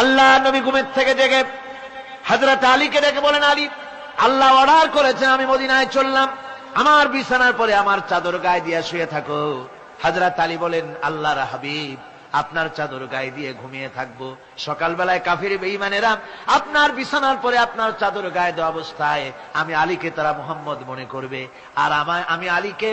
আল্লাহ নবী ঘুমের থেকে জেগে হযরত আলীকে ডেকে বলেন, আলী, আল্লাহ অর্ডার করেছেন আমি মদিনায় চললাম, আমার বিছানার পরে আমার চাদর গায়ে দিয়ে শুয়ে থাকো। হযরত আলী বলেন, আল্লাহর হাবিব, আপনার চাদর গায়ে দিয়ে ঘুমিয়ে থাকবো, সকালবেলায় কাফির বেঈমানেরা আপনার বিছানার পরে আপনার চাদর গায়ে দেওয়া অবস্থায় আমি আলীকে তারা মুহাম্মদ মনে করবে, আর আমি আলীকে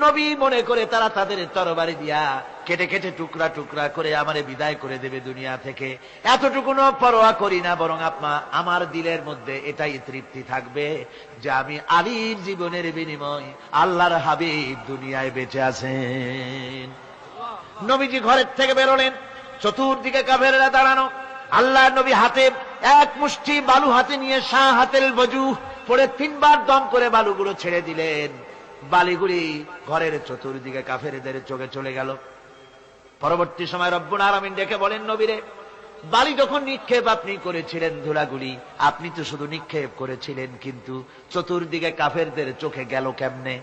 নবী মনে করে তারা তাদের তরবারি দিয়া কেটে কেটে টুকরা টুকরা করে আমারে বিদায় করে দেবে দুনিয়া থেকে। এতটুকুনো পরোয়া করি না, বরং আমার দিলের মধ্যে এটাই তৃপ্তি থাকবে যে আমি আলীর জীবনের বিনিময় আল্লাহর হাবিব দুনিয়ায় বেঁচে আছেন। নবীজি ঘরের থেকে বেরোলেন, চতুর্দিকে কাফেররা দাঁড়ানো। আল্লাহ নবী হাতে এক মুষ্টি বালু হাতে নিয়ে শাহ হাতেল বজু পড়ে 3 বার দম করে বালুগুলো ছেড়ে দিলেন। বালিগুলি ঘরের চতুর্দিকে কাফেরদের চোখে চলে গেল। পরবর্তী সময় রব্বুল আলামিন ডেকে বলেন, নবীরে, বালি যখন নিক্ষেপ আপনি করেছিলেন ধুলাগুলি, আপনি তো শুধু নিক্ষেপ করেছিলেন, কিন্তু চতুর্দিকে কাফেরদের চোখে গেল কেমনে?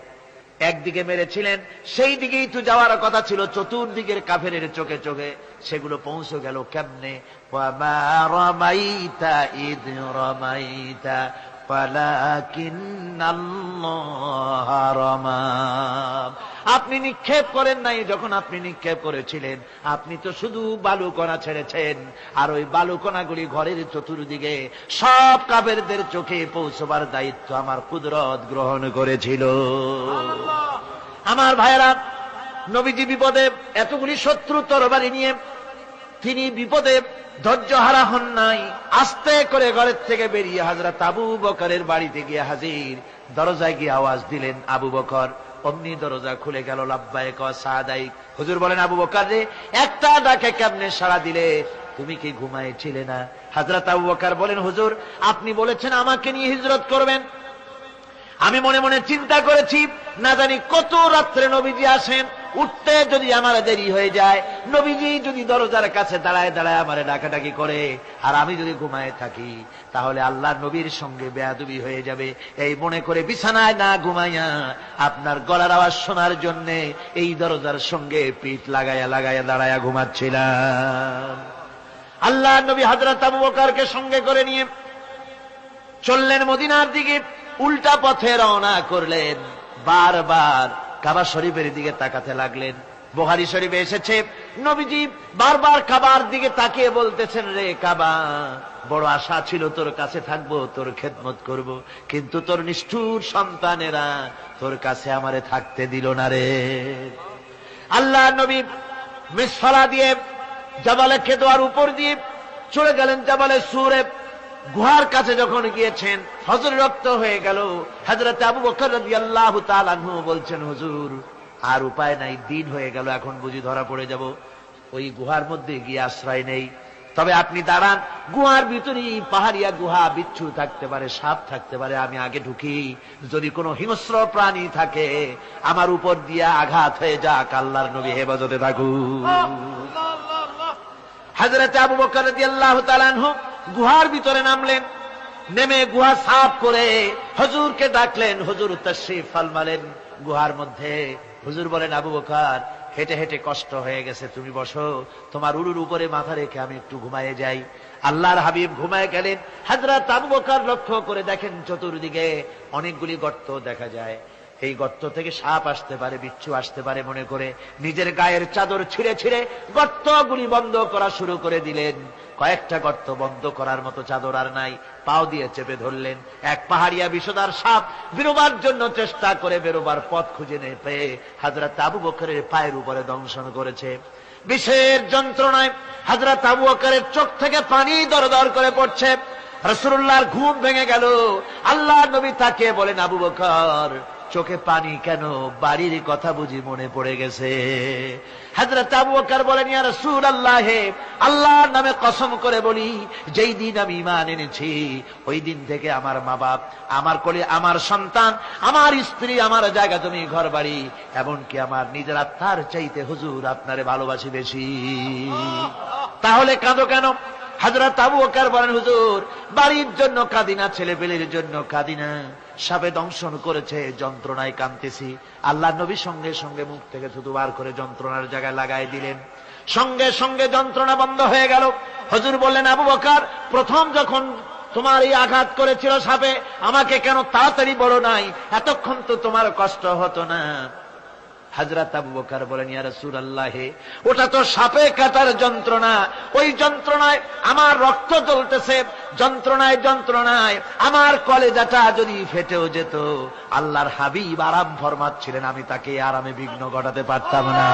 একদিকে মেরেছিলেন, সেই দিকেই তো যাওয়ার কথা ছিল, চতুর্দিকের কাফেরের চোখে চোখে সেগুলো পৌঁছে গেল কেমনে? ওয়ামা রামাইতা ইদ রামাইতা ওয়ালাকিন্নাল্লাহ রামা। আপনি নিক্ষেপ করেন নাই, যখন আপনি নিক্ষেপ করেছিলেন আপনি তো শুধু বালুকণা ছেড়েছেন, আর ওই বালুকণাগুলি ঘরের চতুর্দিকে সব কাফেরদের চোখে পৌঁছবার দায়িত্ব আমার কুদরত গ্রহণ করেছিল। আমার ভাইয়েরা, নবীজি বিপদে, এতগুলি শত্রু তরবারি নিয়ে তিনি বিপদে ধৈর্যহারা হন নাই। আস্তে করে ঘরের থেকে বেরিয়ে হযরত আবু বকরের বাড়িতে গিয়ে হাজির। দরজায় গিয়ে আওয়াজ দিলেন, আবু বকর। অমনি দরজা খুলে গেল। লাব্বাইক ওয়া সাদাইক। হুজুর বলেন, আবু বকর রে, একটা ডাকে কেমনে সাড়া দিলে? তুমি কি ঘুমাইছিলে না? হযরত আবু বকর বলেন, হুজুর, আপনি বলেছেন আমাকে নিয়ে হিজরত করবেন, আমি মনে মনে চিন্তা করেছি, না জানি কত রাত্রে নবীজি আসেন, উঠতে যদি আমার দেরি হয়ে যায়, নবীজি যদি দরজার কাছে দাঁড়ায় দাঁড়ায় আমারে ডাকাডাকি করে, আর আমি যদি ঘুমায় থাকি, তাহলে আল্লাহর নবীর সঙ্গে বেয়াদবি হয়ে যাবে। এই মনে করে বিছানায় না ঘুমাইয়া আপনার গলার আওয়াজ শোনার জন্য এই দরজার সঙ্গে পিঠ লাগাইয়া লাগাইয়া দাঁড়াইয়া ঘুমাচ্ছিলাম। আল্লাহর নবী হযরত আবু বকরকে সঙ্গে করে নিয়ে চললেন মদিনার দিকে। উল্টা পথে রওনা করলেন। বারবার কাবা শরীফের দিকে তাকাতে লাগলেন। বুখারী শরীফে এসেছে, নবীজি বারবার কাবার দিকে তাকিয়ে বলতেছেন, রে কাবা, বড় আশা ছিল তোর কাছে থাকবো, তোর খেদমত করব, কিন্তু তোর নিষ্ঠুর সন্তানেরা তোর কাছে আমারে থাকতে দিল না রে। আল্লাহ নবী মিসফালা দিয়ে জাবালে কেদোয়ার উপর দিয়ে চলে গেলেন জাবালে সুরে। গুহার কাছে যখন গিয়েছেন, ফজর রক্ত হয়ে গেল। হযরত আবু বকর রাদিয়াল্লাহু তাআলা আনহু বলছেন, হুজুর, আর উপায় নাই, দিন হয়ে গেল, এখন বুঝি ধরা পড়ে যাব, ওই গুহার মধ্যে গিয়ে আশ্রয় নেই। তবে আপনি দাঁড়ান, গুহার ভিতরে পাহাড়িয়া গুহা, বিচ্ছু থাকতে পারে, সাপ থাকতে পারে, আমি আগে ঢুকি, যদি কোনো হিংস্র প্রাণী থাকে আমার উপর দিয়া আঘাত হয়ে যাক, আল্লাহর নবী হেফাজতে থাকুক। হযরত আবু বকর রাদিয়াল্লাহু তাআলা আনহু গুহার ভিতরে নামলেন। নেমে গুহা সাফ করে হুজুরকে ডাকলেন। হুজুর তাশরীফ ফরমালেন গুহার মধ্যে। হুজুর বলেন, আবু বকর, হেঁটে হেঁটে কষ্ট হয়ে গেছে, তুমি বসো, তোমার উরুর উপরে মাথা রেখে আমি একটু ঘুমায়ে যাই। আল্লাহর হাবিব ঘুমায় গেলেন। হযরত আবু বকর লক্ষ্য করে দেখেন চতুর্দিকে অনেকগুলি গর্ত দেখা যায়। এই গর্ত থেকে সাপ আসতে পারে, বিচ্ছু আসতে পারে মনে করে নিজের গায়ের চাদর ছিঁড়ে ছিঁড়ে গর্তগুলি বন্ধ করা শুরু করে দিলেন। কয়েকটা গর্ত বন্ধ করার মতো চাদর আর নাই, পাও দিয়ে চেপে ধরলেন। এক পাহাড়িয়া বিষধর সাপ বেরোবার জন্য চেষ্টা করে বেরোবার পথ খুঁজে না পেয়ে হযরত আবু বকরের পায়ের উপরে দংশন করেছে। বিষের যন্ত্রণায় হযরত আবু বকরের চোখ থেকে পানি দরদর করে পড়ছে। রাসূলুল্লাহর ঘুম ভেঙে গেল। আল্লাহর নবী তাকে বলেন, আবু বকর, চোখে পানি কেন? বাড়ির কথা বুঝি মনে পড়ে গেছে? হযরত আবু বকর বলেন, ইয়া রাসূলুল্লাহ, আল্লাহর নামে কসম করে বলি, যেই দিন আমি ঈমান এনেছি ওই দিন থেকে আমার মা বাপ, আমার কোলে আমার সন্তান, আমার স্ত্রী, আমার জায়গা তুমি ঘর বাড়ি, এমনকি আমার নিজের আত্মার চাইতে হুজুর আপনারে ভালোবাসি বেশি। তাহলে কাঁদো কেন? হযরত আবু বকর বলেন, হুজুর, বাড়ির জন্য কাঁদি না, ছেলে পেলের জন্য কাঁদি না, সাপে দংশন করেছে, যন্ত্রণায় কাঁদতেছি। আল্লাহ নবী সঙ্গে সঙ্গে মুখ থেকে থুতু বার করে যন্ত্রণার জায়গায় লাগাই দিলেন। সঙ্গে সঙ্গে যন্ত্রণা বন্ধ হয়ে গেল। হুজুর বললেন, আবু বকর, প্রথম যখন তোমার এই আঘাত করেছিল সাপে, আমাকে কেন তাড়াতাড়ি বলো নাই? এতক্ষণ তো তোমার কষ্ট হতো না। হযরত আবু বকর বলেন, ইয়া রাসূলুল্লাহ, ওটা তো সাপে কাটার যন্ত্রণা, ওই যন্ত্রণায় আমার রক্ত জ্বলতেছে, যন্ত্রণায় যন্ত্রণায় আমার কলেজাটা যদি ফেটেও যেত, আল্লাহর হাবিব আরাম ফরমাচ্ছিলেন, আমি তাকে আরামে বিঘ্ন ঘটাতে পারতাম না।